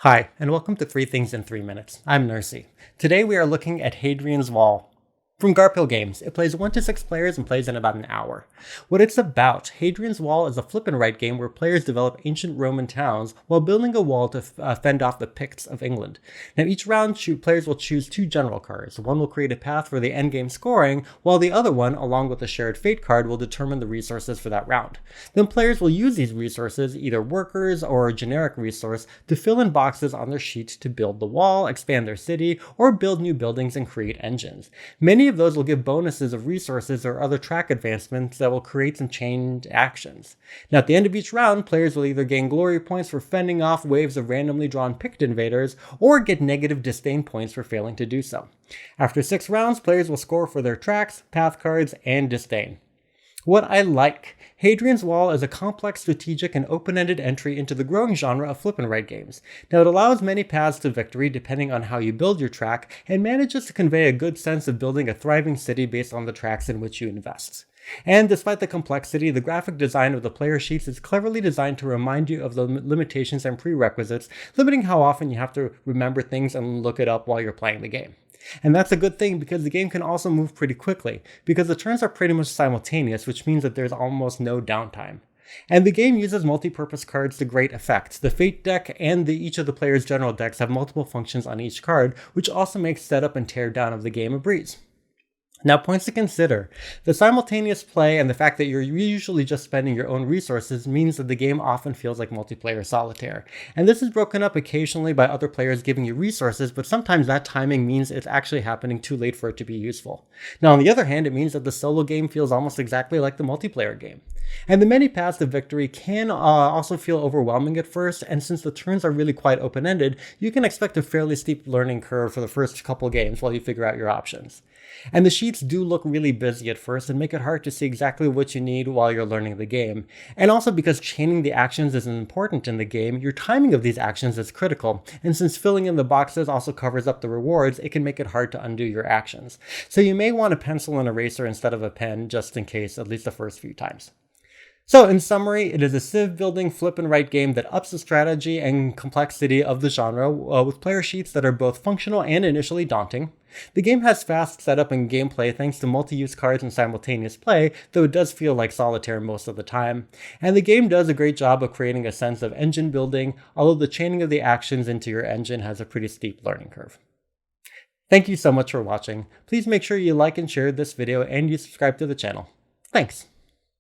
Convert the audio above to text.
Hi, and welcome to 3 Things in 3 Minutes. I'm Nersi. Today we are looking at Hadrian's Wall. From Garphill Games, it plays 1 to 6 players and plays in about an hour. What it's about, Hadrian's Wall is a flip and write game where players develop ancient Roman towns while building a wall to fend off the Picts of England. Now each round, players will choose 2 general cards. One will create a path for the endgame scoring, while the other one, along with a shared fate card, will determine the resources for that round. Then players will use these resources, either workers or a generic resource, to fill in boxes on their sheet to build the wall, expand their city, or build new buildings and create engines. Many of those will give bonuses of resources or other track advancements that will create some chained actions. Now at the end of each round, players will either gain glory points for fending off waves of randomly drawn Pict invaders, or get negative disdain points for failing to do so. After 6 rounds, players will score for their tracks, path cards, and disdain. What I like, Hadrian's Wall is a complex, strategic, and open-ended entry into the growing genre of flip and write games. Now it allows many paths to victory depending on how you build your track, and manages to convey a good sense of building a thriving city based on the tracks in which you invest. And despite the complexity, the graphic design of the player sheets is cleverly designed to remind you of the limitations and prerequisites, limiting how often you have to remember things and look it up while you're playing the game. And that's a good thing because the game can also move pretty quickly, because the turns are pretty much simultaneous, which means that there's almost no downtime. And the game uses multi-purpose cards to great effect. The Fate deck and each of the player's general decks have multiple functions on each card, which also makes setup and teardown of the game a breeze. Now, points to consider. The simultaneous play and the fact that you're usually just spending your own resources means that the game often feels like multiplayer solitaire. And this is broken up occasionally by other players giving you resources, but sometimes that timing means it's actually happening too late for it to be useful. Now, on the other hand, it means that the solo game feels almost exactly like the multiplayer game. And the many paths to victory can also feel overwhelming at first, and since the turns are really quite open-ended, you can expect a fairly steep learning curve for the first couple games while you figure out your options. And the sheets do look really busy at first and make it hard to see exactly what you need while you're learning the game. And also because chaining the actions is important in the game, your timing of these actions is critical. And since filling in the boxes also covers up the rewards, it can make it hard to undo your actions. So you may want a pencil and eraser instead of a pen just in case, at least the first few times. So in summary, it is a civ building flip and write game that ups the strategy and complexity of the genre with player sheets that are both functional and initially daunting. The game has fast setup and gameplay thanks to multi-use cards and simultaneous play, though it does feel like solitaire most of the time. And the game does a great job of creating a sense of engine building, although the chaining of the actions into your engine has a pretty steep learning curve. Thank you so much for watching. Please make sure you like and share this video and you subscribe to the channel. Thanks.